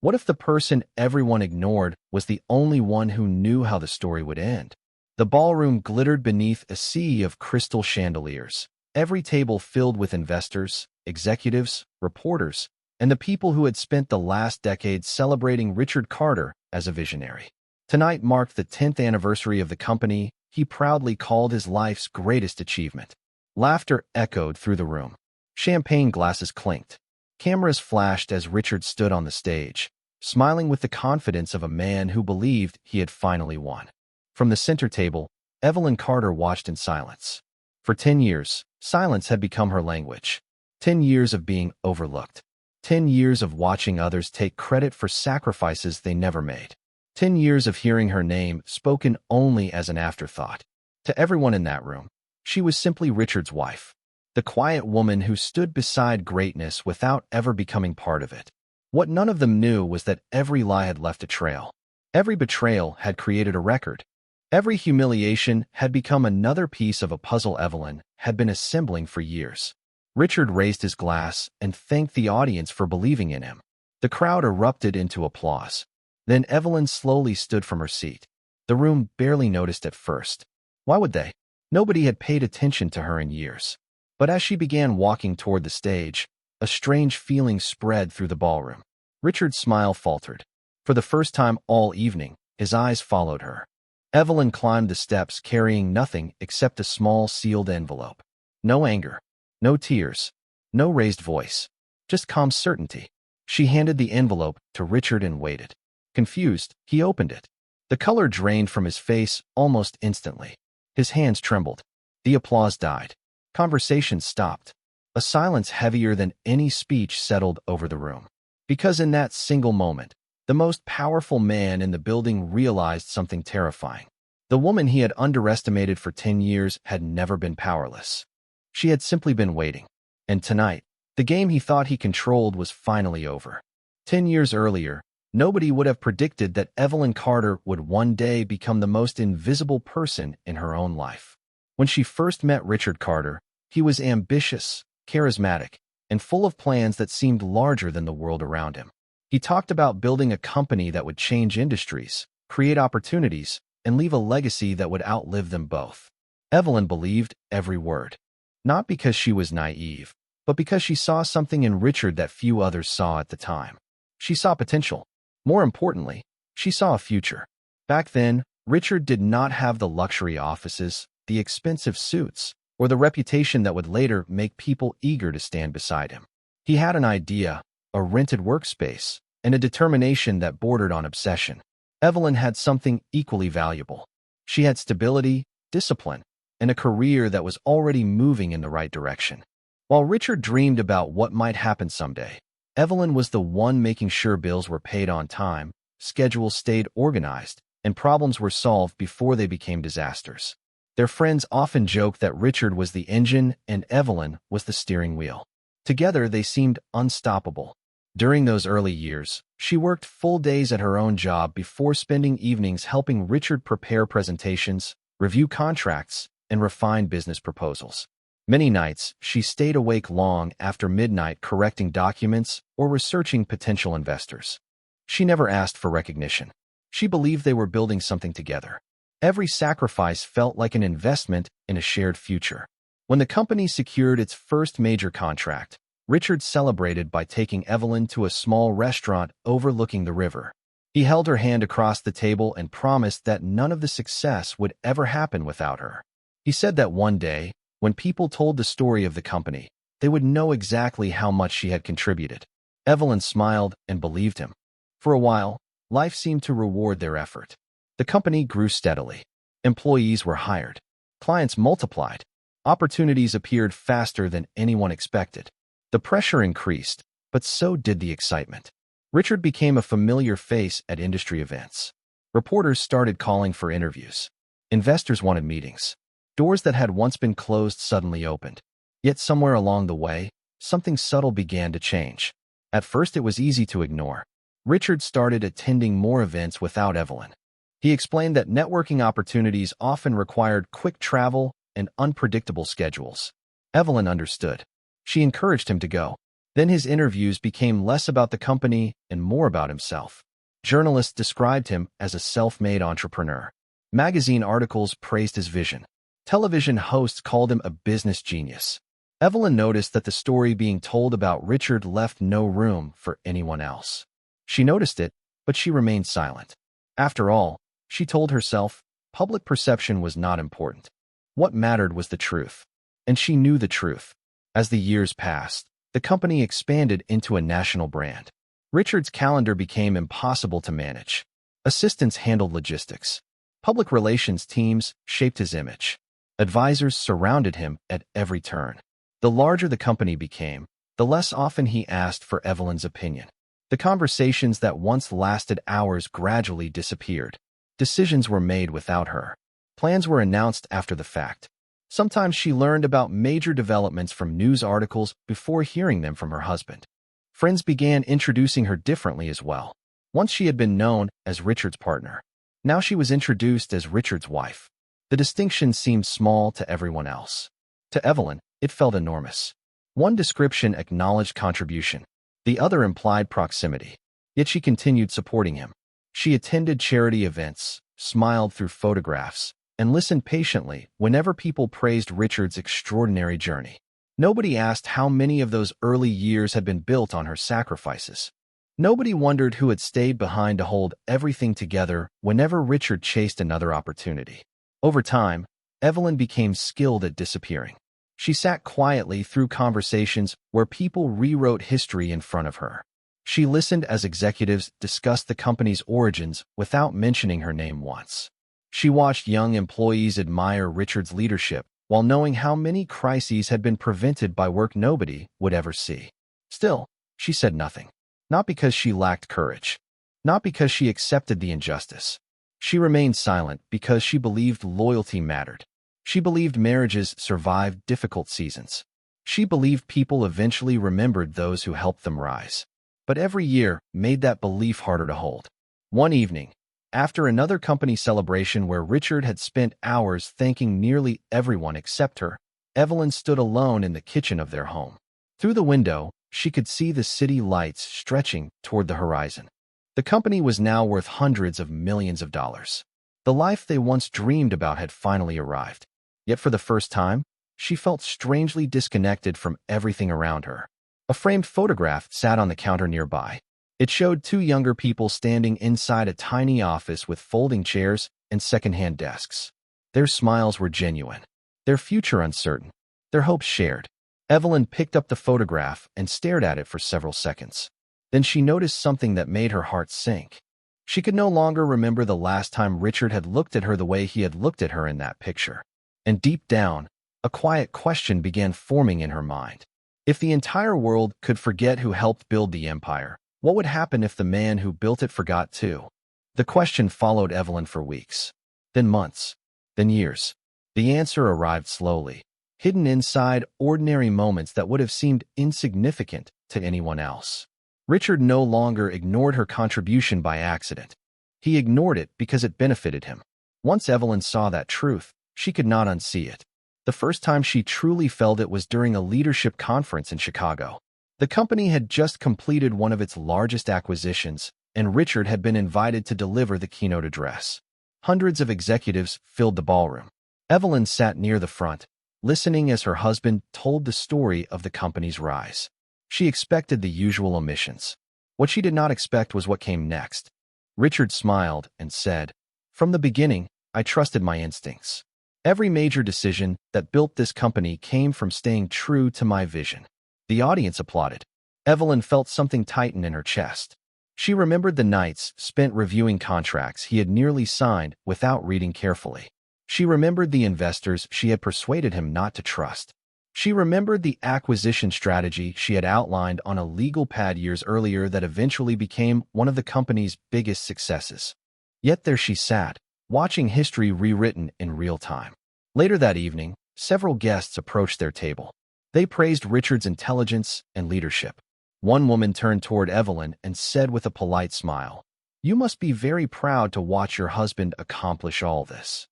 What if the person everyone ignored was the only one who knew how the story would end? The ballroom glittered beneath a sea of crystal chandeliers, every table filled with investors, executives, reporters, and the people who had spent the last decade celebrating Richard Carter as a visionary. Tonight marked the 10th anniversary of the company he proudly called his life's greatest achievement. Laughter echoed through the room. Champagne glasses clinked. Cameras flashed as Richard stood on the stage, smiling with the confidence of a man who believed he had finally won. From the center table, Evelyn Carter watched in silence. For 10 years, silence had become her language. 10 years of being overlooked. 10 years of watching others take credit for sacrifices they never made. 10 years of hearing her name spoken only as an afterthought. To everyone in that room, she was simply Richard's wife, the quiet woman who stood beside greatness without ever becoming part of it. What none of them knew was that every lie had left a trail. Every betrayal had created a record. Every humiliation had become another piece of a puzzle Evelyn had been assembling for years. Richard raised his glass and thanked the audience for believing in him. The crowd erupted into applause. Then Evelyn slowly stood from her seat. The room barely noticed at first. Why would they? Nobody had paid attention to her in years. But as she began walking toward the stage, a strange feeling spread through the ballroom. Richard's smile faltered. For the first time all evening, his eyes followed her. Evelyn climbed the steps carrying nothing except a small sealed envelope. No anger, no tears, no raised voice, just calm certainty. She handed the envelope to Richard and waited. Confused, he opened it. The color drained from his face almost instantly. His hands trembled. The applause died. Conversation stopped. A silence heavier than any speech settled over the room. Because in that single moment, the most powerful man in the building realized something terrifying. The woman he had underestimated for 10 years had never been powerless. She had simply been waiting. And tonight, the game he thought he controlled was finally over. 10 years earlier, nobody would have predicted that Evelyn Carter would one day become the most invisible person in her own life. When she first met Richard Carter, he was ambitious, charismatic, and full of plans that seemed larger than the world around him. He talked about building a company that would change industries, create opportunities, and leave a legacy that would outlive them both. Evelyn believed every word. Not because she was naive, but because she saw something in Richard that few others saw at the time. She saw potential. More importantly, she saw a future. Back then, Richard did not have the luxury offices, the expensive suits, or the reputation that would later make people eager to stand beside him. He had an idea, a rented workspace, and a determination that bordered on obsession. Evelyn had something equally valuable. She had stability, discipline, and a career that was already moving in the right direction. While Richard dreamed about what might happen someday, Evelyn was the one making sure bills were paid on time, schedules stayed organized, and problems were solved before they became disasters. Their friends often joked that Richard was the engine and Evelyn was the steering wheel. Together, they seemed unstoppable. During those early years, she worked full days at her own job before spending evenings helping Richard prepare presentations, review contracts, and refine business proposals. Many nights, she stayed awake long after midnight correcting documents or researching potential investors. She never asked for recognition. She believed they were building something together. Every sacrifice felt like an investment in a shared future. When the company secured its first major contract, Richard celebrated by taking Evelyn to a small restaurant overlooking the river. He held her hand across the table and promised that none of the success would ever happen without her. He said that one day, when people told the story of the company, they would know exactly how much she had contributed. Evelyn smiled and believed him. For a while, life seemed to reward their effort. The company grew steadily. Employees were hired. Clients multiplied. Opportunities appeared faster than anyone expected. The pressure increased, but so did the excitement. Richard became a familiar face at industry events. Reporters started calling for interviews. Investors wanted meetings. Doors that had once been closed suddenly opened. Yet somewhere along the way, something subtle began to change. At first it was easy to ignore. Richard started attending more events without Evelyn. He explained that networking opportunities often required quick travel and unpredictable schedules. Evelyn understood. She encouraged him to go. Then his interviews became less about the company and more about himself. Journalists described him as a self-made entrepreneur. Magazine articles praised his vision. Television hosts called him a business genius. Evelyn noticed that the story being told about Richard left no room for anyone else. She noticed it, but she remained silent. After all, she told herself, public perception was not important. What mattered was the truth. And she knew the truth. As the years passed, the company expanded into a national brand. Richard's calendar became impossible to manage. Assistants handled logistics. Public relations teams shaped his image. Advisors surrounded him at every turn. The larger the company became, the less often he asked for Evelyn's opinion. The conversations that once lasted hours gradually disappeared. Decisions were made without her. Plans were announced after the fact. Sometimes she learned about major developments from news articles before hearing them from her husband. Friends began introducing her differently as well. Once she had been known as Richard's partner. Now she was introduced as Richard's wife. The distinction seemed small to everyone else. To Evelyn, it felt enormous. One description acknowledged contribution. The other implied proximity. Yet she continued supporting him. She attended charity events, smiled through photographs, and listened patiently whenever people praised Richard's extraordinary journey. Nobody asked how many of those early years had been built on her sacrifices. Nobody wondered who had stayed behind to hold everything together whenever Richard chased another opportunity. Over time, Evelyn became skilled at disappearing. She sat quietly through conversations where people rewrote history in front of her. She listened as executives discussed the company's origins without mentioning her name once. She watched young employees admire Richard's leadership while knowing how many crises had been prevented by work nobody would ever see. Still, she said nothing. Not because she lacked courage. Not because she accepted the injustice. She remained silent because she believed loyalty mattered. She believed marriages survived difficult seasons. She believed people eventually remembered those who helped them rise. But every year made that belief harder to hold. One evening, after another company celebration where Richard had spent hours thanking nearly everyone except her, Evelyn stood alone in the kitchen of their home. Through the window, she could see the city lights stretching toward the horizon. The company was now worth hundreds of millions of dollars. The life they once dreamed about had finally arrived. Yet for the first time, she felt strangely disconnected from everything around her. A framed photograph sat on the counter nearby. It showed two younger people standing inside a tiny office with folding chairs and second-hand desks. Their smiles were genuine, their future uncertain, their hopes shared. Evelyn picked up the photograph and stared at it for several seconds. Then she noticed something that made her heart sink. She could no longer remember the last time Richard had looked at her the way he had looked at her in that picture. And deep down, a quiet question began forming in her mind. If the entire world could forget who helped build the empire, what would happen if the man who built it forgot too? The question followed Evelyn for weeks, then months, then years. The answer arrived slowly, hidden inside ordinary moments that would have seemed insignificant to anyone else. Richard no longer ignored her contribution by accident. He ignored it because it benefited him. Once Evelyn saw that truth, she could not unsee it. The first time she truly felt it was during a leadership conference in Chicago. The company had just completed one of its largest acquisitions, and Richard had been invited to deliver the keynote address. Hundreds of executives filled the ballroom. Evelyn sat near the front, listening as her husband told the story of the company's rise. She expected the usual omissions. What she did not expect was what came next. Richard smiled and said, "From the beginning, I trusted my instincts. Every major decision that built this company came from staying true to my vision." The audience applauded. Evelyn felt something tighten in her chest. She remembered the nights spent reviewing contracts he had nearly signed without reading carefully. She remembered the investors she had persuaded him not to trust. She remembered the acquisition strategy she had outlined on a legal pad years earlier that eventually became one of the company's biggest successes. Yet there she sat, watching history rewritten in real time. Later that evening, several guests approached their table. They praised Richard's intelligence and leadership. One woman turned toward Evelyn and said with a polite smile, "You must be very proud to watch your husband accomplish all this."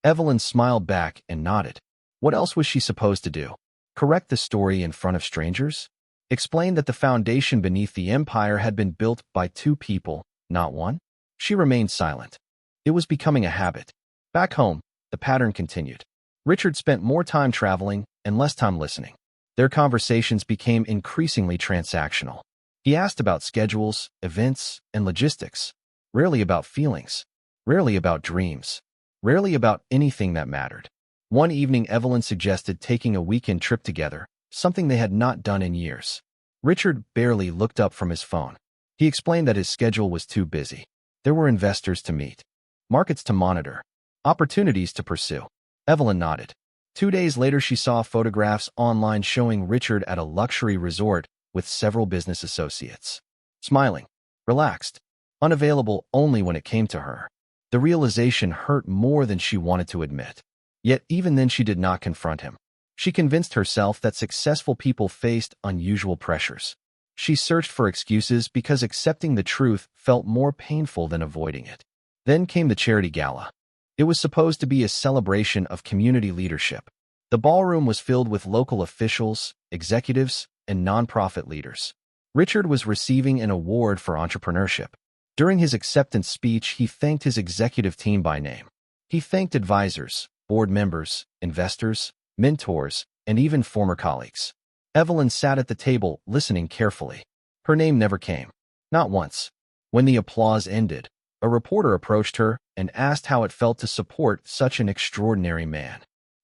Evelyn smiled back and nodded. What else was she supposed to do? Correct the story in front of strangers? explained that the foundation beneath the empire had been built by two people, not one. She remained silent. It was becoming a habit. Back home, the pattern continued. Richard spent more time traveling and less time listening. Their conversations became increasingly transactional. He asked about schedules, events, and logistics, rarely about feelings, rarely about dreams, rarely about anything that mattered. One evening, Evelyn suggested taking a weekend trip together, something they had not done in years. Richard barely looked up from his phone. He explained that his schedule was too busy. There were investors to meet, markets to monitor, opportunities to pursue. Evelyn nodded. 2 days later, she saw photographs online showing Richard at a luxury resort with several business associates. Smiling, relaxed, unavailable only when it came to her. The realization hurt more than she wanted to admit. Yet even then she did not confront him. She convinced herself that successful people faced unusual pressures. She searched for excuses because accepting the truth felt more painful than avoiding it. Then came the charity gala. It was supposed to be a celebration of community leadership. The ballroom was filled with local officials, executives, and nonprofit leaders. Richard was receiving an award for entrepreneurship. During his acceptance speech, he thanked his executive team by name. He thanked advisors, board members, investors, mentors, and even former colleagues. Evelyn sat at the table, listening carefully. Her name never came. Not once. When the applause ended, a reporter approached her and asked how it felt to support such an extraordinary man.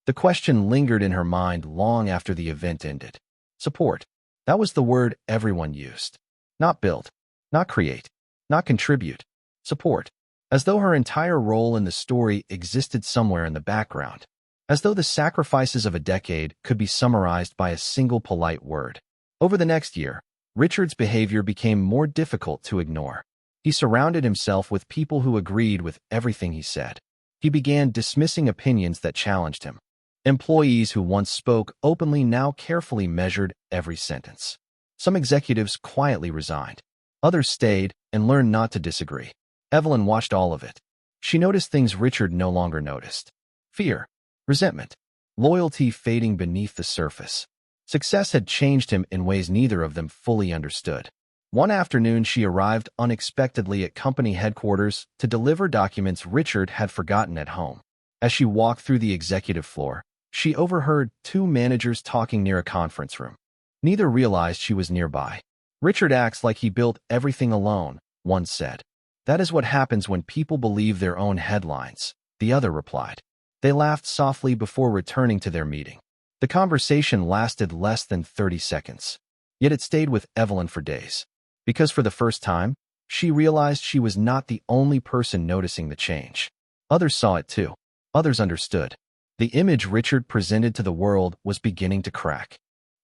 The question lingered in her mind long after the event ended. Support. That was the word everyone used. Not build, not create, not contribute. Support. As though her entire role in the story existed somewhere in the background. As though the sacrifices of a decade could be summarized by a single polite word. Over the next year, Richard's behavior became more difficult to ignore. He surrounded himself with people who agreed with everything he said. He began dismissing opinions that challenged him. Employees who once spoke openly now carefully measured every sentence. Some executives quietly resigned. Others stayed and learned not to disagree. Evelyn watched all of it. She noticed things Richard no longer noticed. Fear, resentment, loyalty fading beneath the surface. Success had changed him in ways neither of them fully understood. One afternoon, she arrived unexpectedly at company headquarters to deliver documents Richard had forgotten at home. As she walked through the executive floor, she overheard two managers talking near a conference room. Neither realized she was nearby. Richard acts like he built everything alone, one said. That is what happens when people believe their own headlines, the other replied. They laughed softly before returning to their meeting. The conversation lasted less than 30 seconds. Yet it stayed with Evelyn for days. Because for the first time, she realized she was not the only person noticing the change. Others saw it too. Others understood. The image Richard presented to the world was beginning to crack.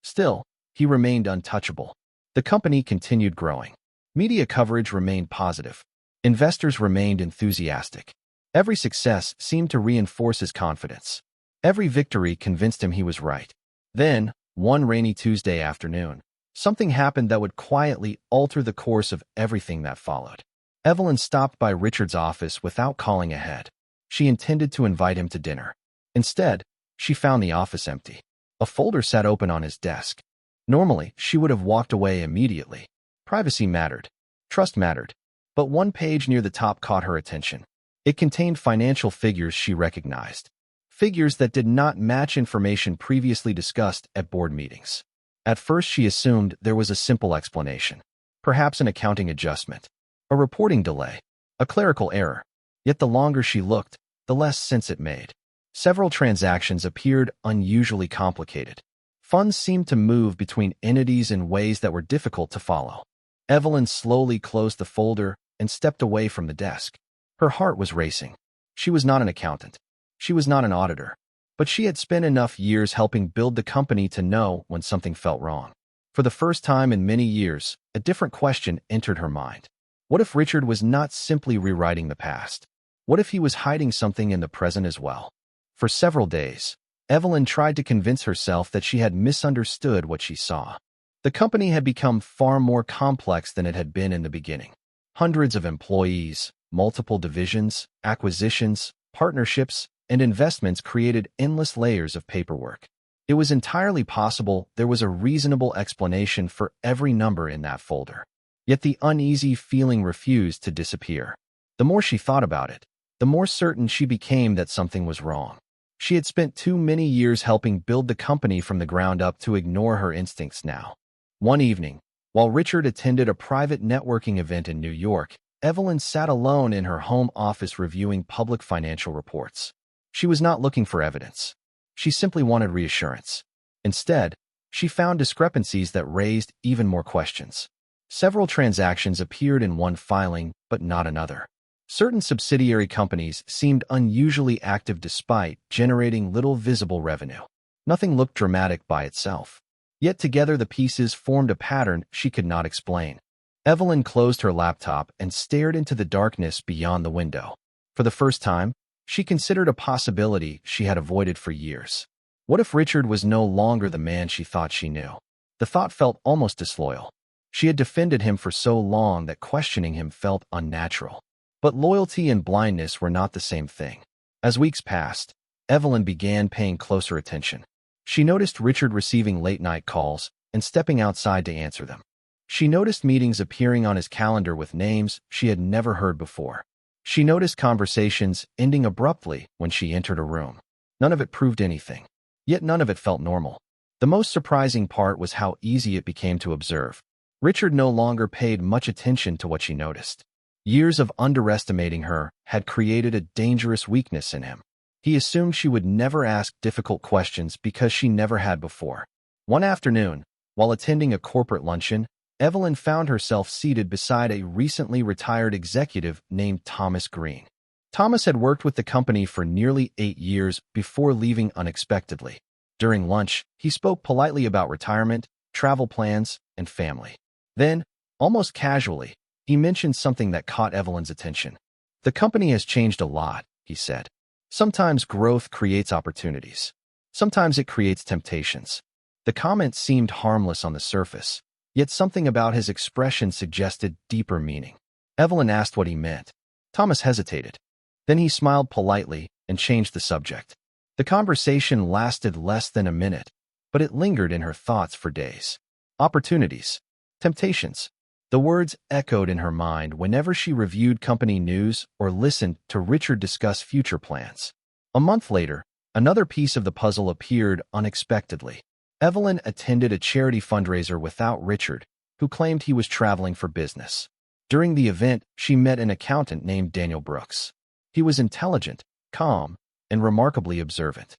Still, he remained untouchable. The company continued growing. Media coverage remained positive. Investors remained enthusiastic. Every success seemed to reinforce his confidence. Every victory convinced him he was right. Then, one rainy Tuesday afternoon, something happened that would quietly alter the course of everything that followed. Evelyn stopped by Richard's office without calling ahead. She intended to invite him to dinner. Instead, she found the office empty. A folder sat open on his desk. Normally, she would have walked away immediately. Privacy mattered. Trust mattered. But one page near the top caught her attention. It contained financial figures she recognized. Figures that did not match information previously discussed at board meetings. At first, she assumed there was a simple explanation. Perhaps an accounting adjustment. A reporting delay. A clerical error. Yet the longer she looked, the less sense it made. Several transactions appeared unusually complicated. Funds seemed to move between entities in ways that were difficult to follow. Evelyn slowly closed the folder and stepped away from the desk. Her heart was racing. She was not an accountant. She was not an auditor. But she had spent enough years helping build the company to know when something felt wrong. For the first time in many years, a different question entered her mind. What if Richard was not simply rewriting the past? What if he was hiding something in the present as well? For several days, Evelyn tried to convince herself that she had misunderstood what she saw. The company had become far more complex than it had been in the beginning. Hundreds of employees, multiple divisions, acquisitions, partnerships, and investments created endless layers of paperwork. It was entirely possible there was a reasonable explanation for every number in that folder. Yet the uneasy feeling refused to disappear. The more she thought about it, the more certain she became that something was wrong. She had spent too many years helping build the company from the ground up to ignore her instincts now. One evening, while Richard attended a private networking event in New York, Evelyn sat alone in her home office reviewing public financial reports. She was not looking for evidence. She simply wanted reassurance. Instead, she found discrepancies that raised even more questions. Several transactions appeared in one filing, but not another. Certain subsidiary companies seemed unusually active despite generating little visible revenue. Nothing looked dramatic by itself. Yet together the pieces formed a pattern she could not explain. Evelyn closed her laptop and stared into the darkness beyond the window. For the first time, she considered a possibility she had avoided for years. What if Richard was no longer the man she thought she knew? The thought felt almost disloyal. She had defended him for so long that questioning him felt unnatural. But loyalty and blindness were not the same thing. As weeks passed, Evelyn began paying closer attention. She noticed Richard receiving late-night calls and stepping outside to answer them. She noticed meetings appearing on his calendar with names she had never heard before. She noticed conversations ending abruptly when she entered a room. None of it proved anything, yet none of it felt normal. The most surprising part was how easy it became to observe. Richard no longer paid much attention to what she noticed. Years of underestimating her had created a dangerous weakness in him. He assumed she would never ask difficult questions because she never had before. One afternoon, while attending a corporate luncheon, Evelyn found herself seated beside a recently retired executive named Thomas Green. Thomas had worked with the company for nearly 8 years before leaving unexpectedly. During lunch, he spoke politely about retirement, travel plans, and family. Then, almost casually, he mentioned something that caught Evelyn's attention. "The company has changed a lot," he said. "Sometimes growth creates opportunities. Sometimes it creates temptations." The comment seemed harmless on the surface, yet something about his expression suggested deeper meaning. Evelyn asked what he meant. Thomas hesitated. Then he smiled politely and changed the subject. The conversation lasted less than a minute, but it lingered in her thoughts for days. Opportunities. Temptations. The words echoed in her mind whenever she reviewed company news or listened to Richard discuss future plans. A month later, another piece of the puzzle appeared unexpectedly. Evelyn attended a charity fundraiser without Richard, who claimed he was traveling for business. During the event, she met an accountant named Daniel Brooks. He was intelligent, calm, and remarkably observant.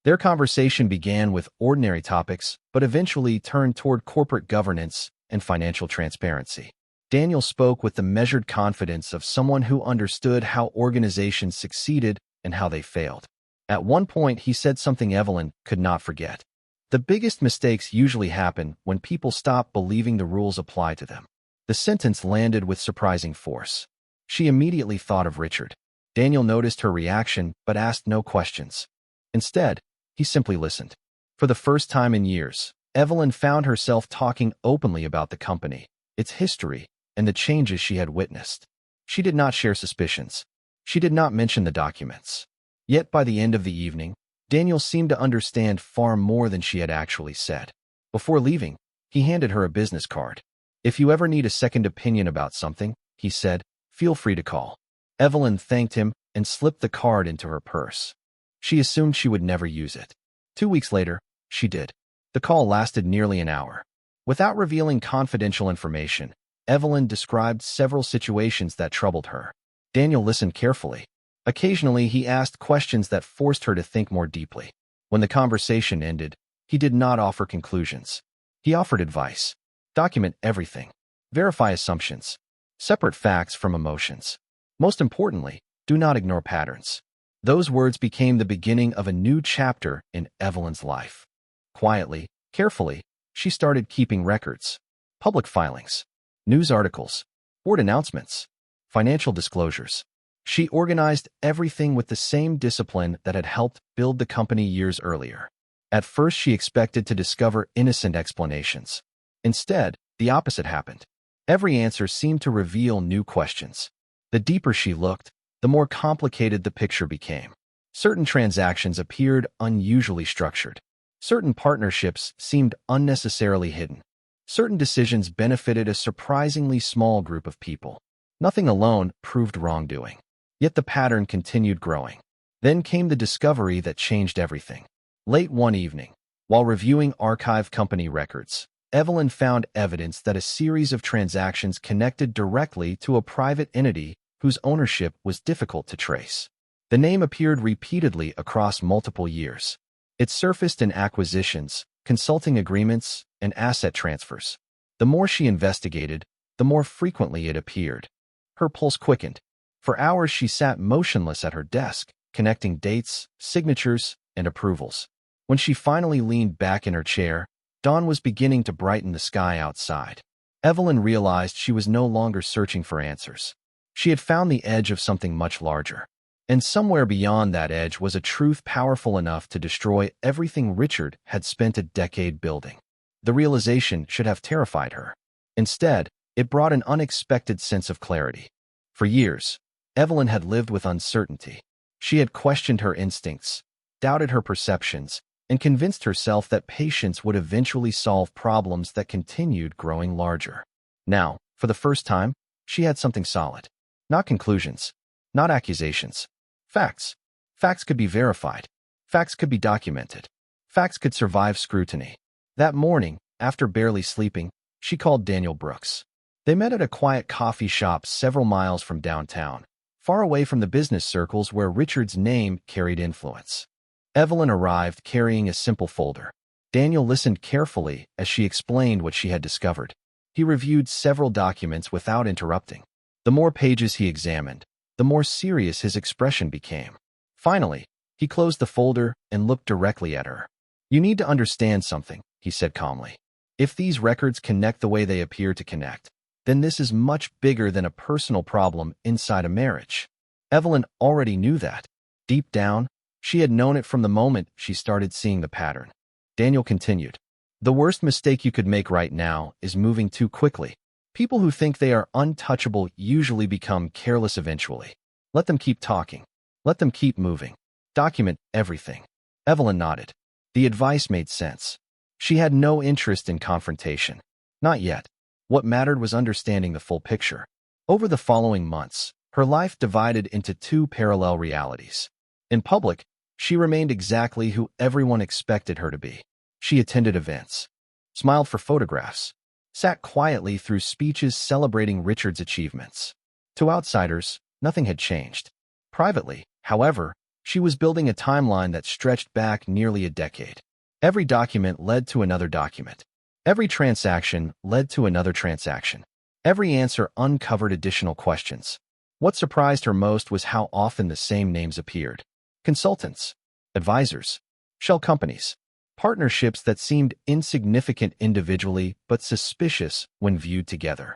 Their conversation began with ordinary topics, but eventually turned toward corporate governance and financial transparency. Daniel spoke with the measured confidence of someone who understood how organizations succeeded and how they failed. At one point, he said something Evelyn could not forget. "The biggest mistakes usually happen when people stop believing the rules apply to them." The sentence landed with surprising force. She immediately thought of Richard. Daniel noticed her reaction but asked no questions. Instead, he simply listened. For the first time in years, Evelyn found herself talking openly about the company, its history, and the changes she had witnessed. She did not share suspicions. She did not mention the documents. Yet by the end of the evening, Daniel seemed to understand far more than she had actually said. Before leaving, he handed her a business card. "If you ever need a second opinion about something," he said, "feel free to call." Evelyn thanked him and slipped the card into her purse. She assumed she would never use it. 2 weeks later, she did. The call lasted nearly an hour. Without revealing confidential information, Evelyn described several situations that troubled her. Daniel listened carefully. Occasionally, he asked questions that forced her to think more deeply. When the conversation ended, he did not offer conclusions. He offered advice. Document everything. Verify assumptions. Separate facts from emotions. Most importantly, do not ignore patterns. Those words became the beginning of a new chapter in Evelyn's life. Quietly, carefully, she started keeping records. Public filings. News articles. Board announcements. Financial disclosures. She organized everything with the same discipline that had helped build the company years earlier. At first, she expected to discover innocent explanations. Instead, the opposite happened. Every answer seemed to reveal new questions. The deeper she looked, the more complicated the picture became. Certain transactions appeared unusually structured. Certain partnerships seemed unnecessarily hidden. Certain decisions benefited a surprisingly small group of people. Nothing alone proved wrongdoing. Yet the pattern continued growing. Then came the discovery that changed everything. Late one evening, while reviewing archive company records, Evelyn found evidence that a series of transactions connected directly to a private entity whose ownership was difficult to trace. The name appeared repeatedly across multiple years. It surfaced in acquisitions, consulting agreements, and asset transfers. The more she investigated, the more frequently it appeared. Her pulse quickened. For hours she sat motionless at her desk, connecting dates, signatures, and approvals. When she finally leaned back in her chair, dawn was beginning to brighten the sky outside. Evelyn realized she was no longer searching for answers. She had found the edge of something much larger. And somewhere beyond that edge was a truth powerful enough to destroy everything Richard had spent a decade building. The realization should have terrified her. Instead, it brought an unexpected sense of clarity. For years, Evelyn had lived with uncertainty. She had questioned her instincts, doubted her perceptions, and convinced herself that patience would eventually solve problems that continued growing larger. Now, for the first time, she had something solid. Not conclusions, not accusations. Facts. Facts could be verified. Facts could be documented. Facts could survive scrutiny. That morning, after barely sleeping, she called Daniel Brooks. They met at a quiet coffee shop several miles from downtown, far away from the business circles where Richard's name carried influence. Evelyn arrived carrying a simple folder. Daniel listened carefully as she explained what she had discovered. He reviewed several documents without interrupting. The more pages he examined, the more serious his expression became. Finally, he closed the folder and looked directly at her. "You need to understand something," he said calmly. "If these records connect the way they appear to connect, then this is much bigger than a personal problem inside a marriage." Evelyn already knew that. Deep down, she had known it from the moment she started seeing the pattern. Daniel continued, "The worst mistake you could make right now is moving too quickly. People who think they are untouchable usually become careless eventually. Let them keep talking. Let them keep moving. Document everything." Evelyn nodded. The advice made sense. She had no interest in confrontation. Not yet. What mattered was understanding the full picture. Over the following months, her life divided into two parallel realities. In public, she remained exactly who everyone expected her to be. She attended events, smiled for photographs, sat quietly through speeches celebrating Richard's achievements. To outsiders, nothing had changed. Privately, however, she was building a timeline that stretched back nearly a decade. Every document led to another document. Every transaction led to another transaction. Every answer uncovered additional questions. What surprised her most was how often the same names appeared. Consultants, advisors, shell companies. Partnerships that seemed insignificant individually but suspicious when viewed together.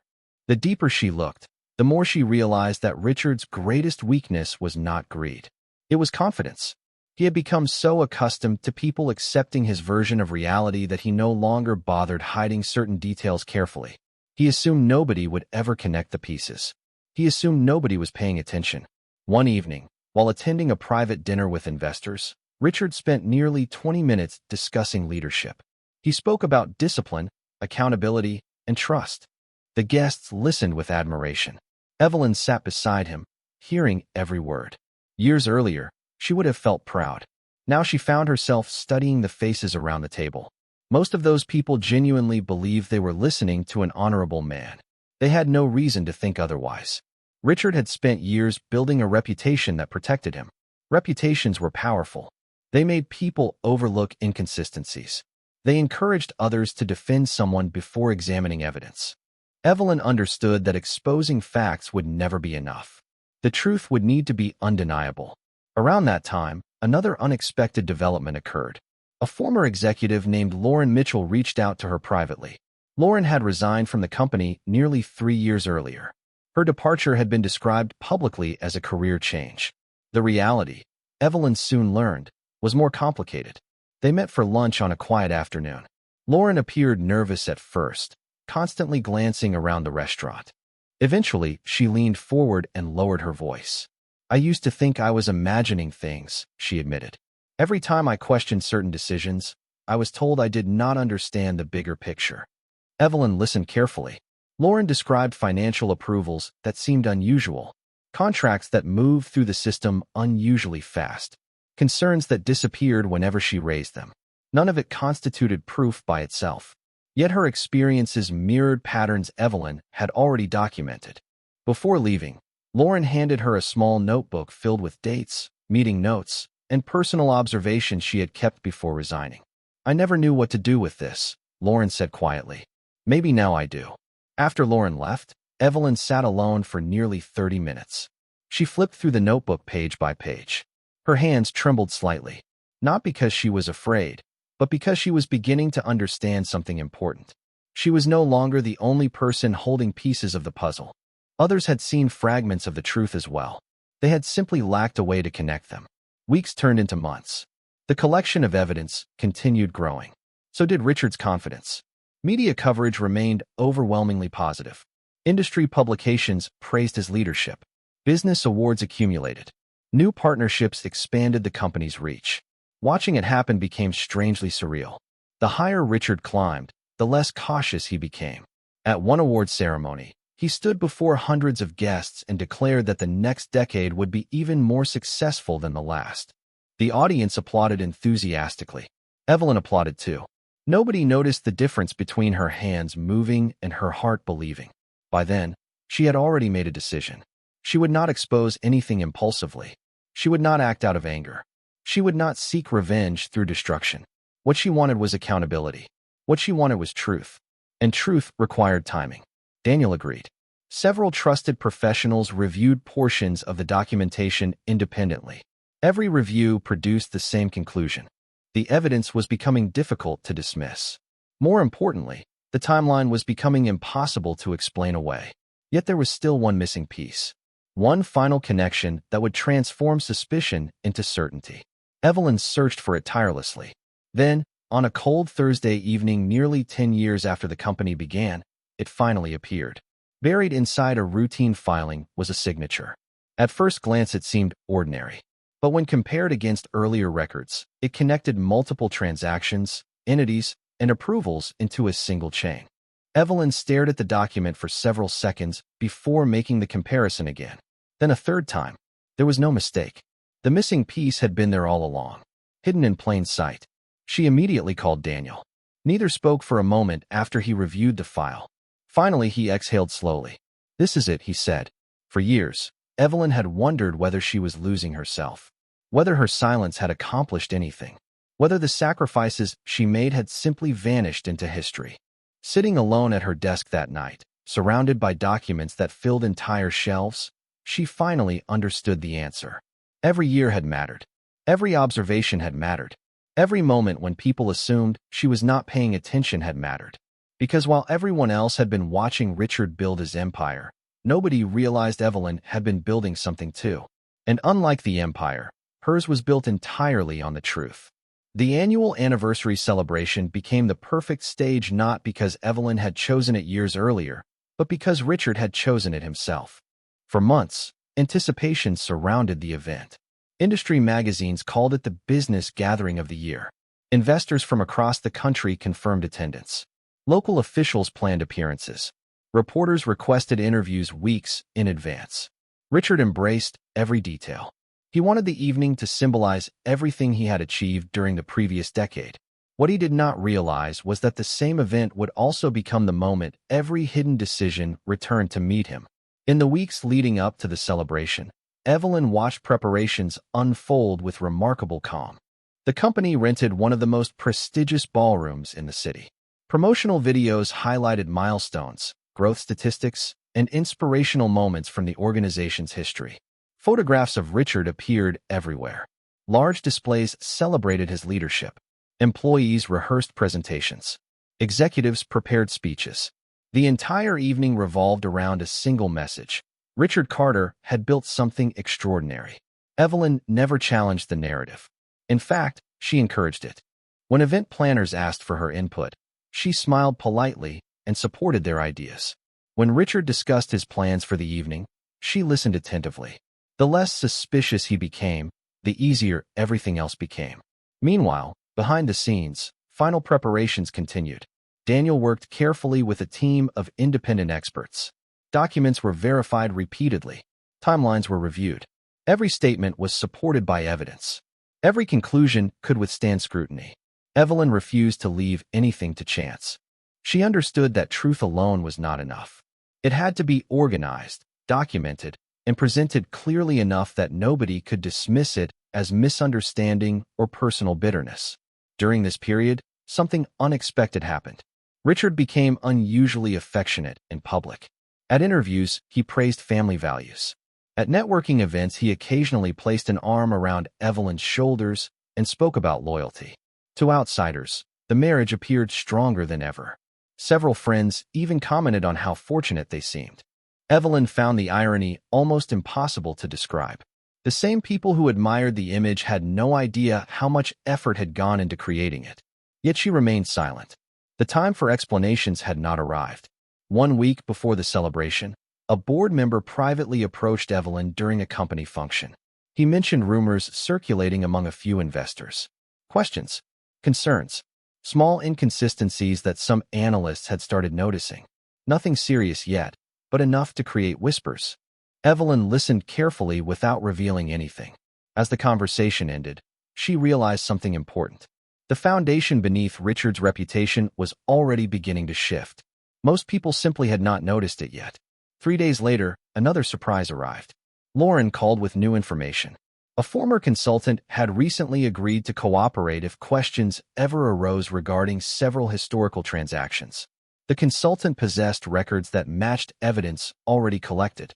The deeper she looked, the more she realized that Richard's greatest weakness was not greed. It was confidence. He had become so accustomed to people accepting his version of reality that he no longer bothered hiding certain details carefully. He assumed nobody would ever connect the pieces. He assumed nobody was paying attention. One evening, while attending a private dinner with investors, Richard spent nearly 20 minutes discussing leadership. He spoke about discipline, accountability, and trust. The guests listened with admiration. Evelyn sat beside him, hearing every word. Years earlier, she would have felt proud. Now she found herself studying the faces around the table. Most of those people genuinely believed they were listening to an honorable man. They had no reason to think otherwise. Richard had spent years building a reputation that protected him. Reputations were powerful. They made people overlook inconsistencies. They encouraged others to defend someone before examining evidence. Evelyn understood that exposing facts would never be enough. The truth would need to be undeniable. Around that time, another unexpected development occurred. A former executive named Lauren Mitchell reached out to her privately. Lauren had resigned from the company nearly 3 years earlier. Her departure had been described publicly as a career change. The reality, Evelyn soon learned, was more complicated. They met for lunch on a quiet afternoon. Lauren appeared nervous at first, constantly glancing around the restaurant. Eventually, she leaned forward and lowered her voice. "I used to think I was imagining things," she admitted. "Every time I questioned certain decisions, I was told I did not understand the bigger picture. Evelyn listened carefully. Lauren described financial approvals that seemed unusual, contracts that moved through the system unusually fast, concerns that disappeared whenever she raised them. None of it constituted proof by itself. Yet her experiences mirrored patterns Evelyn had already documented. Before leaving, Lauren handed her a small notebook filled with dates, meeting notes, and personal observations she had kept before resigning. "I never knew what to do with this," Lauren said quietly. "Maybe now I do." After Lauren left, Evelyn sat alone for nearly 30 minutes. She flipped through the notebook page by page. Her hands trembled slightly, not because she was afraid, but because she was beginning to understand something important. She was no longer the only person holding pieces of the puzzle. Others had seen fragments of the truth as well. They had simply lacked a way to connect them. Weeks turned into months. The collection of evidence continued growing. So did Richard's confidence. Media coverage remained overwhelmingly positive. Industry publications praised his leadership. Business awards accumulated. New partnerships expanded the company's reach. Watching it happen became strangely surreal. The higher Richard climbed, the less cautious he became. At one award ceremony, he stood before hundreds of guests and declared that the next decade would be even more successful than the last. The audience applauded enthusiastically. Evelyn applauded too. Nobody noticed the difference between her hands moving and her heart believing. By then, she had already made a decision. She would not expose anything impulsively. She would not act out of anger. She would not seek revenge through destruction. What she wanted was accountability. What she wanted was truth. And truth required timing. Daniel agreed. Several trusted professionals reviewed portions of the documentation independently. Every review produced the same conclusion. The evidence was becoming difficult to dismiss. More importantly, the timeline was becoming impossible to explain away. Yet there was still one missing piece. One final connection that would transform suspicion into certainty. Evelyn searched for it tirelessly. Then, on a cold Thursday evening nearly 10 years after the company began, it finally appeared. Buried inside a routine filing was a signature. At first glance it seemed ordinary. But when compared against earlier records, it connected multiple transactions, entities, and approvals into a single chain. Evelyn stared at the document for several seconds before making the comparison again. Then a third time. There was no mistake. The missing piece had been there all along, hidden in plain sight. She immediately called Daniel. Neither spoke for a moment after he reviewed the file. Finally, he exhaled slowly. "This is it," he said. For years, Evelyn had wondered whether she was losing herself, whether her silence had accomplished anything, whether the sacrifices she made had simply vanished into history. Sitting alone at her desk that night, surrounded by documents that filled entire shelves, she finally understood the answer. Every year had mattered. Every observation had mattered. Every moment when people assumed she was not paying attention had mattered. Because while everyone else had been watching Richard build his empire, nobody realized Evelyn had been building something too. And unlike the empire, hers was built entirely on the truth. The annual anniversary celebration became the perfect stage not because Evelyn had chosen it years earlier, but because Richard had chosen it himself. For months, anticipation surrounded the event. Industry magazines called it the business gathering of the year. Investors from across the country confirmed attendance. Local officials planned appearances. Reporters requested interviews weeks in advance. Richard embraced every detail. He wanted the evening to symbolize everything he had achieved during the previous decade. What he did not realize was that the same event would also become the moment every hidden decision returned to meet him. In the weeks leading up to the celebration, Evelyn watched preparations unfold with remarkable calm. The company rented one of the most prestigious ballrooms in the city. Promotional videos highlighted milestones, growth statistics, and inspirational moments from the organization's history. Photographs of Richard appeared everywhere. Large displays celebrated his leadership. Employees rehearsed presentations. Executives prepared speeches. The entire evening revolved around a single message. Richard Carter had built something extraordinary. Evelyn never challenged the narrative. In fact, she encouraged it. When event planners asked for her input, she smiled politely and supported their ideas. When Richard discussed his plans for the evening, she listened attentively. The less suspicious he became, the easier everything else became. Meanwhile, behind the scenes, Final preparations continued. Daniel worked carefully with a team of independent experts. Documents were verified repeatedly. Timelines were reviewed. Every statement was supported by evidence. Every conclusion could withstand scrutiny. Evelyn refused to leave anything to chance. She understood that truth alone was not enough. It had to be organized, documented, and presented clearly enough that nobody could dismiss it as misunderstanding or personal bitterness. During this period, something unexpected happened. Richard became unusually affectionate in public. At interviews, he praised family values. At networking events, he occasionally placed an arm around Evelyn's shoulders and spoke about loyalty. To outsiders, the marriage appeared stronger than ever. Several friends even commented on how fortunate they seemed. Evelyn found the irony almost impossible to describe. The same people who admired the image had no idea how much effort had gone into creating it. Yet she remained silent. The time for explanations had not arrived. 1 week before the celebration, a board member privately approached Evelyn during a company function. He mentioned rumors circulating among a few investors. Questions, concerns, small inconsistencies that some analysts had started noticing. Nothing serious yet, but enough to create whispers. Evelyn listened carefully without revealing anything. As the conversation ended, she realized something important. The foundation beneath Richard's reputation was already beginning to shift. Most people simply had not noticed it yet. 3 days later, another surprise arrived. Lauren called with new information. A former consultant had recently agreed to cooperate if questions ever arose regarding several historical transactions. The consultant possessed records that matched evidence already collected.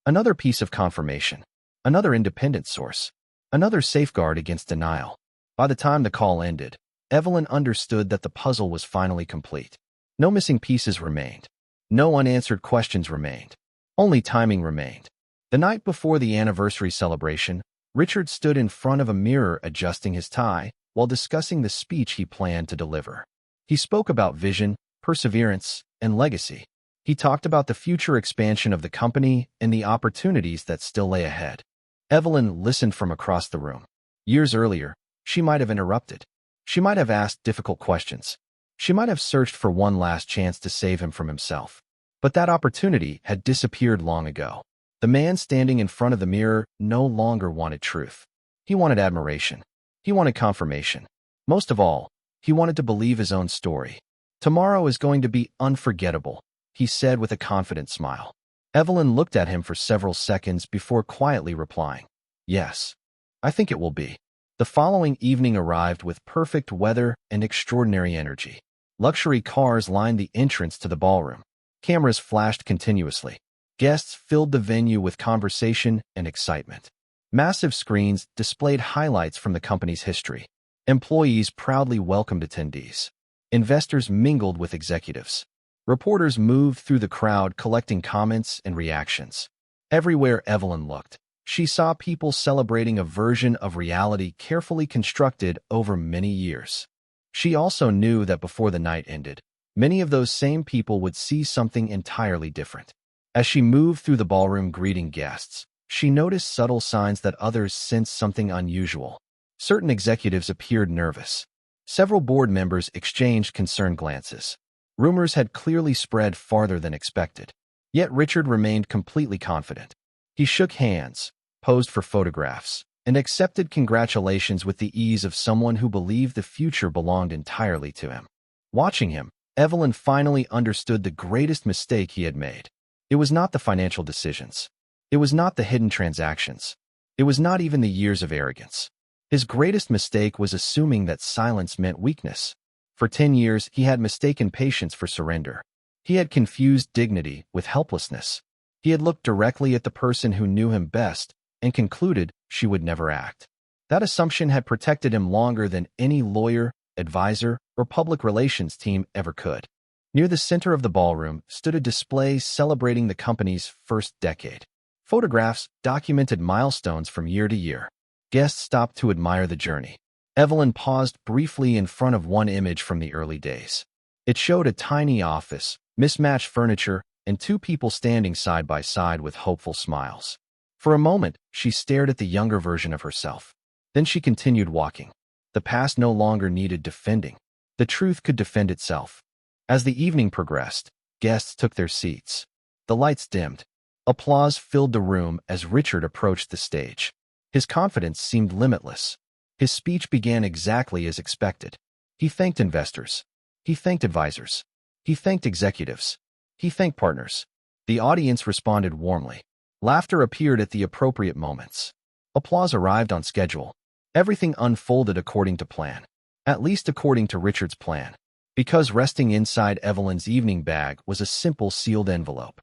Another piece of confirmation. Another independent source. Another safeguard against denial. By the time the call ended, Evelyn understood that the puzzle was finally complete. No missing pieces remained. No unanswered questions remained. Only timing remained. The night before the anniversary celebration, Richard stood in front of a mirror adjusting his tie while discussing the speech he planned to deliver. He spoke about vision, perseverance, and legacy. He talked about the future expansion of the company and the opportunities that still lay ahead. Evelyn listened from across the room. Years earlier, she might have interrupted. She might have asked difficult questions. She might have searched for one last chance to save him from himself. But that opportunity had disappeared long ago. The man standing in front of the mirror no longer wanted truth. He wanted admiration. He wanted confirmation. Most of all, he wanted to believe his own story. "Tomorrow is going to be unforgettable," he said with a confident smile. Evelyn looked at him for several seconds before quietly replying, "Yes, I think it will be." The following evening arrived with perfect weather and extraordinary energy. Luxury cars lined the entrance to the ballroom. Cameras flashed continuously. Guests filled the venue with conversation and excitement. Massive screens displayed highlights from the company's history. Employees proudly welcomed attendees. Investors mingled with executives. Reporters moved through the crowd collecting comments and reactions. Everywhere Evelyn looked, she saw people celebrating a version of reality carefully constructed over many years. She also knew that before the night ended, many of those same people would see something entirely different. As she moved through the ballroom greeting guests, she noticed subtle signs that others sensed something unusual. Certain executives appeared nervous. Several board members exchanged concerned glances. Rumors had clearly spread farther than expected. Yet Richard remained completely confident. He shook hands, posed for photographs, and accepted congratulations with the ease of someone who believed the future belonged entirely to him. Watching him, Evelyn finally understood the greatest mistake he had made. It was not the financial decisions. It was not the hidden transactions. It was not even the years of arrogance. His greatest mistake was assuming that silence meant weakness. For 10 years, he had mistaken patience for surrender. He had confused dignity with helplessness. He had looked directly at the person who knew him best and concluded she would never act. That assumption had protected him longer than any lawyer, advisor, or public relations team ever could. Near the center of the ballroom stood a display celebrating the company's first decade. Photographs documented milestones from year to year. Guests stopped to admire the journey. Evelyn paused briefly in front of one image from the early days. It showed a tiny office, mismatched furniture, and 2 people standing side by side with hopeful smiles. For a moment, she stared at the younger version of herself. Then she continued walking. The past no longer needed defending. The truth could defend itself. As the evening progressed, guests took their seats. The lights dimmed. Applause filled the room as Richard approached the stage. His confidence seemed limitless. His speech began exactly as expected. He thanked investors. He thanked advisors. He thanked executives. He thanked partners. The audience responded warmly. Laughter appeared at the appropriate moments. Applause arrived on schedule. Everything unfolded according to plan. At least according to Richard's plan. Because resting inside Evelyn's evening bag was a simple sealed envelope.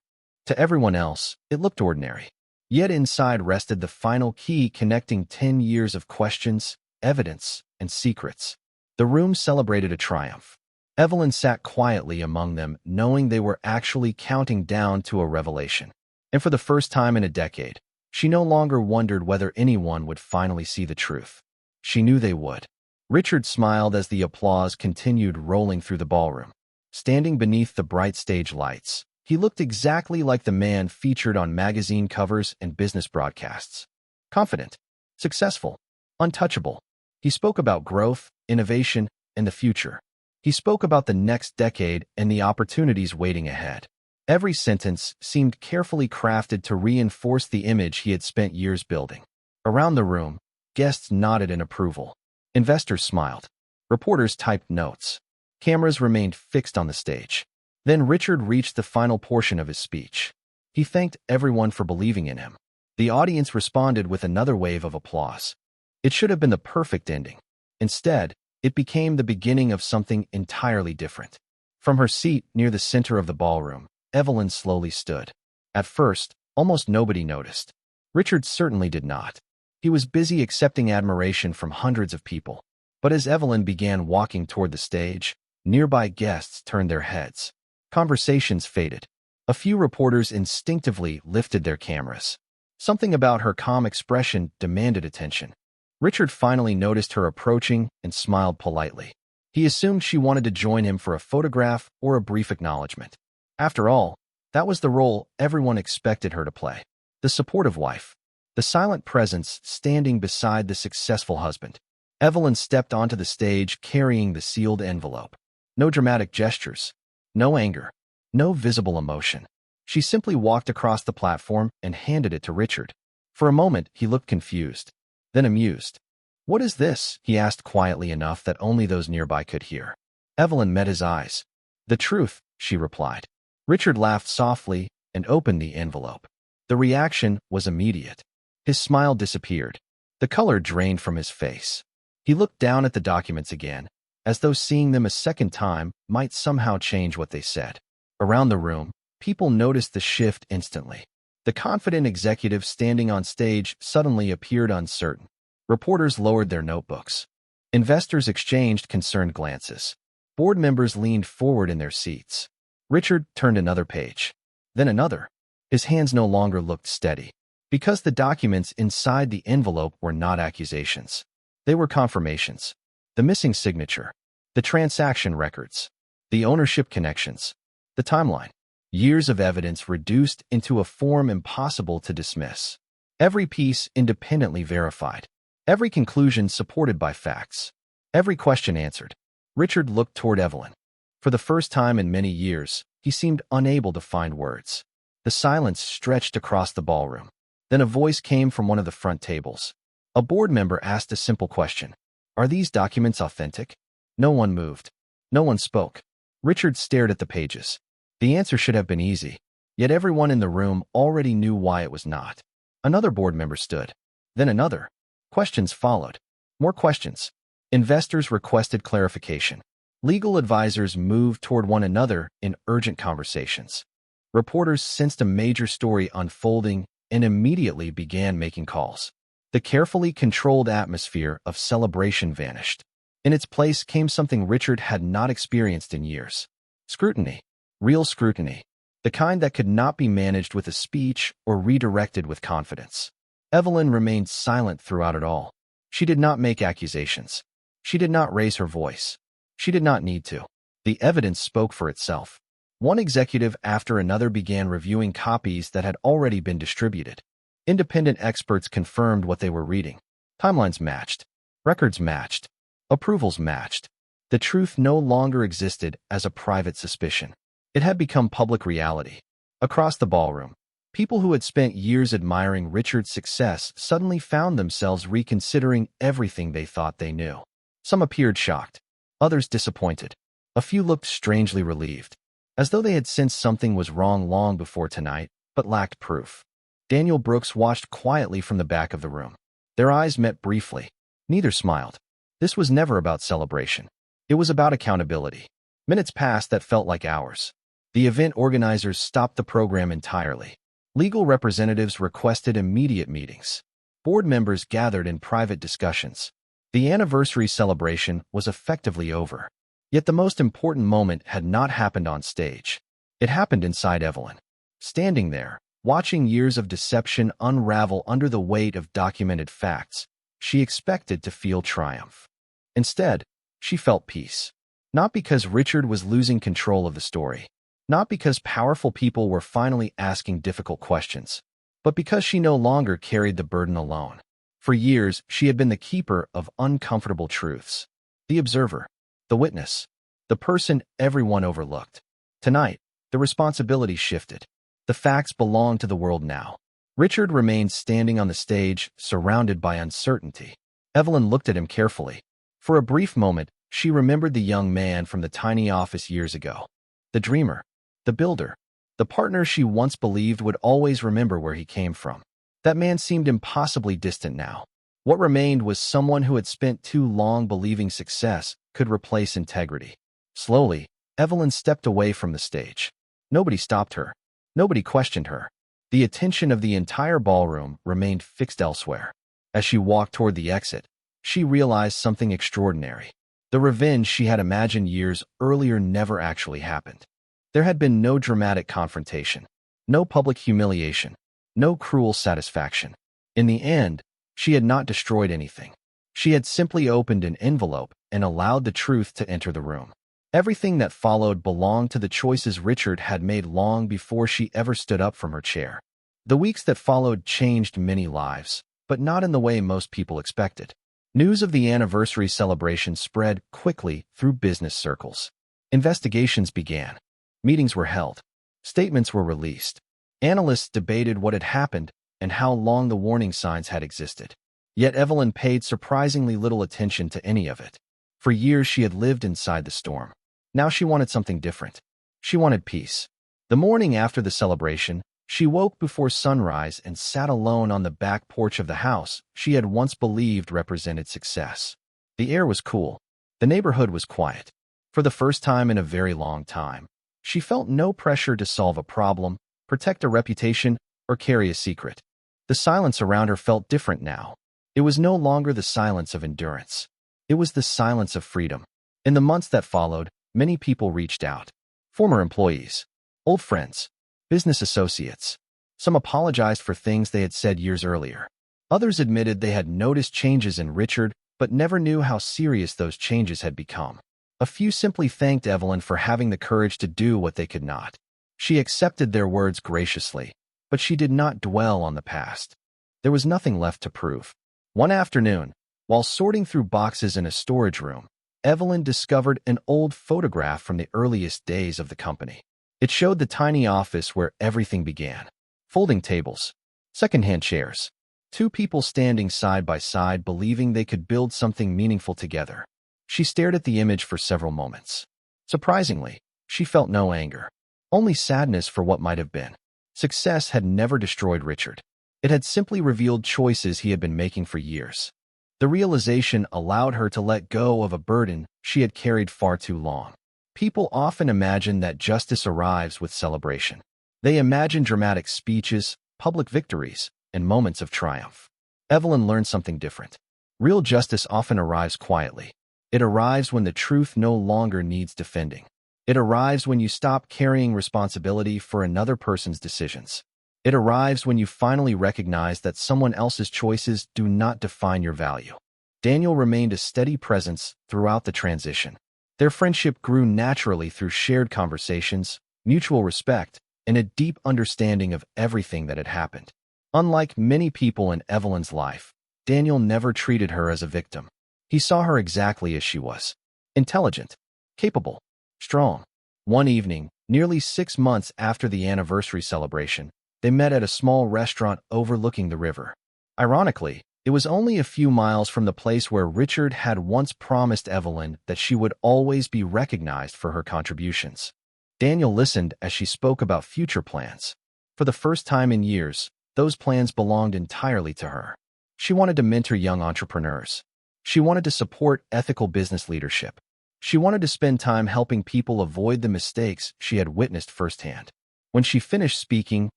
To everyone else, it looked ordinary. Yet inside rested the final key connecting 10 years of questions, evidence, and secrets. The room celebrated a triumph. Evelyn sat quietly among them, knowing they were actually counting down to a revelation. And for the first time in a decade, she no longer wondered whether anyone would finally see the truth. She knew they would. Richard smiled as the applause continued rolling through the ballroom. Standing beneath the bright stage lights, he looked exactly like the man featured on magazine covers and business broadcasts. Confident, successful, untouchable. He spoke about growth, innovation, and the future. He spoke about the next decade and the opportunities waiting ahead. Every sentence seemed carefully crafted to reinforce the image he had spent years building. Around the room, guests nodded in approval. Investors smiled. Reporters typed notes. Cameras remained fixed on the stage. Then Richard reached the final portion of his speech. He thanked everyone for believing in him. The audience responded with another wave of applause. It should have been the perfect ending. Instead, it became the beginning of something entirely different. From her seat near the center of the ballroom, Evelyn slowly stood. At first, almost nobody noticed. Richard certainly did not. He was busy accepting admiration from hundreds of people. But as Evelyn began walking toward the stage, nearby guests turned their heads. Conversations faded. A few reporters instinctively lifted their cameras. Something about her calm expression demanded attention. Richard finally noticed her approaching and smiled politely. He assumed she wanted to join him for a photograph or a brief acknowledgement. After all, that was the role everyone expected her to play. The supportive wife. The silent presence standing beside the successful husband. Evelyn stepped onto the stage carrying the sealed envelope. No dramatic gestures. No anger. No visible emotion. She simply walked across the platform and handed it to Richard. For a moment, he looked confused, then amused. "What is this?" he asked quietly enough that only those nearby could hear. Evelyn met his eyes. "The truth," she replied. Richard laughed softly and opened the envelope. The reaction was immediate. His smile disappeared. The color drained from his face. He looked down at the documents again, as though seeing them a second time might somehow change what they said. Around the room, people noticed the shift instantly. The confident executive standing on stage suddenly appeared uncertain. Reporters lowered their notebooks. Investors exchanged concerned glances. Board members leaned forward in their seats. Richard turned another page. Then another. His hands no longer looked steady. Because the documents inside the envelope were not accusations. They were confirmations. The missing signature. The transaction records. The ownership connections. The timeline. Years of evidence reduced into a form impossible to dismiss. Every piece independently verified. Every conclusion supported by facts. Every question answered. Richard looked toward Evelyn. For the first time in many years, he seemed unable to find words. The silence stretched across the ballroom. Then a voice came from one of the front tables. A board member asked a simple question. "Are these documents authentic?" No one moved. No one spoke. Richard stared at the pages. The answer should have been easy, yet everyone in the room already knew why it was not. Another board member stood. Then another. Questions followed. More questions. Investors requested clarification. Legal advisors moved toward one another in urgent conversations. Reporters sensed a major story unfolding and immediately began making calls. The carefully controlled atmosphere of celebration vanished. In its place came something Richard had not experienced in years. Scrutiny. Real scrutiny. The kind that could not be managed with a speech or redirected with confidence. Evelyn remained silent throughout it all. She did not make accusations. She did not raise her voice. She did not need to. The evidence spoke for itself. One executive after another began reviewing copies that had already been distributed. Independent experts confirmed what they were reading. Timelines matched. Records matched. Approvals matched. The truth no longer existed as a private suspicion. It had become public reality. Across the ballroom, people who had spent years admiring Richard's success suddenly found themselves reconsidering everything they thought they knew. Some appeared shocked, others disappointed. A few looked strangely relieved, as though they had sensed something was wrong long before tonight, but lacked proof. Daniel Brooks watched quietly from the back of the room. Their eyes met briefly. Neither smiled. This was never about celebration. It was about accountability. Minutes passed that felt like hours. The event organizers stopped the program entirely. Legal representatives requested immediate meetings. Board members gathered in private discussions. The anniversary celebration was effectively over. Yet the most important moment had not happened on stage. It happened inside Evelyn. Standing there, watching years of deception unravel under the weight of documented facts, she expected to feel triumph. Instead, she felt peace. Not because Richard was losing control of the story, not because powerful people were finally asking difficult questions, but because she no longer carried the burden alone. For years, she had been the keeper of uncomfortable truths, the observer, the witness, the person everyone overlooked. Tonight, the responsibility shifted. The facts belonged to the world now. Richard remained standing on the stage, surrounded by uncertainty. Evelyn looked at him carefully. For a brief moment, she remembered the young man from the tiny office years ago. The dreamer, the builder, the partner she once believed would always remember where he came from. That man seemed impossibly distant now. What remained was someone who had spent too long believing success could replace integrity. Slowly, Evelyn stepped away from the stage. Nobody stopped her. Nobody questioned her. The attention of the entire ballroom remained fixed elsewhere. As she walked toward the exit, she realized something extraordinary. The revenge she had imagined years earlier never actually happened. There had been no dramatic confrontation, no public humiliation, no cruel satisfaction. In the end, she had not destroyed anything. She had simply opened an envelope and allowed the truth to enter the room. Everything that followed belonged to the choices Richard had made long before she ever stood up from her chair. The weeks that followed changed many lives, but not in the way most people expected. News of the anniversary celebration spread quickly through business circles. Investigations began. Meetings were held. Statements were released. Analysts debated what had happened and how long the warning signs had existed. Yet Evelyn paid surprisingly little attention to any of it. For years she had lived inside the storm. Now she wanted something different. She wanted peace. The morning after the celebration, she woke before sunrise and sat alone on the back porch of the house she had once believed represented success. The air was cool. The neighborhood was quiet. For the first time in a very long time, she felt no pressure to solve a problem, protect a reputation, or carry a secret. The silence around her felt different now. It was no longer the silence of endurance. It was the silence of freedom. In the months that followed, many people reached out. Former employees, old friends, business associates. Some apologized for things they had said years earlier. Others admitted they had noticed changes in Richard, but never knew how serious those changes had become. A few simply thanked Evelyn for having the courage to do what they could not. She accepted their words graciously, but she did not dwell on the past. There was nothing left to prove. One afternoon, while sorting through boxes in a storage room, Evelyn discovered an old photograph from the earliest days of the company. It showed the tiny office where everything began. Folding tables, secondhand chairs, two people standing side by side believing they could build something meaningful together. She stared at the image for several moments. Surprisingly, she felt no anger, only sadness for what might have been. Success had never destroyed Richard. It had simply revealed choices he had been making for years. The realization allowed her to let go of a burden she had carried far too long. People often imagine that justice arrives with celebration. They imagine dramatic speeches, public victories, and moments of triumph. Evelyn learned something different. Real justice often arrives quietly. It arrives when the truth no longer needs defending. It arrives when you stop carrying responsibility for another person's decisions. It arrives when you finally recognize that someone else's choices do not define your value. Daniel remained a steady presence throughout the transition. Their friendship grew naturally through shared conversations, mutual respect, and a deep understanding of everything that had happened. Unlike many people in Evelyn's life, Daniel never treated her as a victim. He saw her exactly as she was. Intelligent, capable, strong. One evening, nearly 6 months after the anniversary celebration, they met at a small restaurant overlooking the river. Ironically, it was only a few miles from the place where Richard had once promised Evelyn that she would always be recognized for her contributions. Daniel listened as she spoke about future plans. For the first time in years, those plans belonged entirely to her. She wanted to mentor young entrepreneurs. She wanted to support ethical business leadership. She wanted to spend time helping people avoid the mistakes she had witnessed firsthand. When she finished speaking,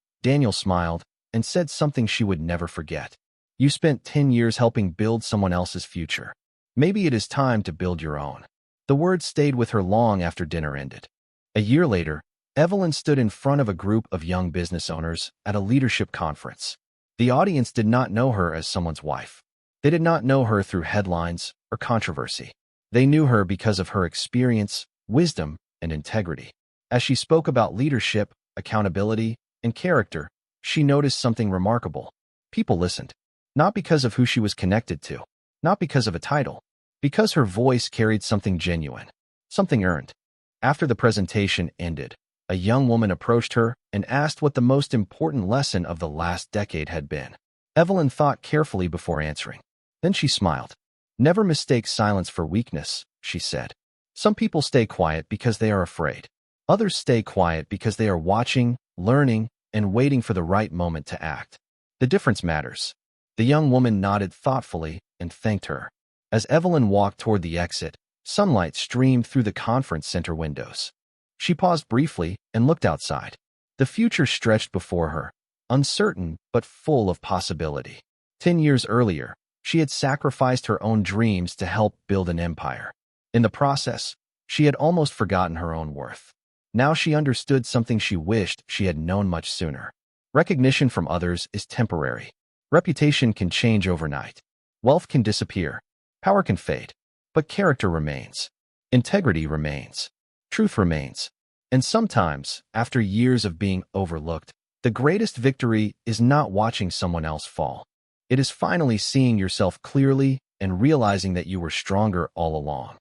Daniel smiled and said something she would never forget. You spent 10 years helping build someone else's future. Maybe it is time to build your own. The words stayed with her long after dinner ended. A year later, Evelyn stood in front of a group of young business owners at a leadership conference. The audience did not know her as someone's wife. They did not know her through headlines or controversy. They knew her because of her experience, wisdom, and integrity. As she spoke about leadership, accountability, and character, she noticed something remarkable. People listened. Not because of who she was connected to, not because of a title, because her voice carried something genuine, something earned. After the presentation ended, a young woman approached her and asked what the most important lesson of the last decade had been. Evelyn thought carefully before answering. Then she smiled. Never mistake silence for weakness, she said. Some people stay quiet because they are afraid. Others stay quiet because they are watching, learning, and waiting for the right moment to act. The difference matters. The young woman nodded thoughtfully and thanked her. As Evelyn walked toward the exit, sunlight streamed through the conference center windows. She paused briefly and looked outside. The future stretched before her, uncertain but full of possibility. 10 years earlier, she had sacrificed her own dreams to help build an empire. In the process, she had almost forgotten her own worth. Now she understood something she wished she had known much sooner. Recognition from others is temporary. Reputation can change overnight. Wealth can disappear. Power can fade. But character remains. Integrity remains. Truth remains. And sometimes, after years of being overlooked, the greatest victory is not watching someone else fall. It is finally seeing yourself clearly and realizing that you were stronger all along.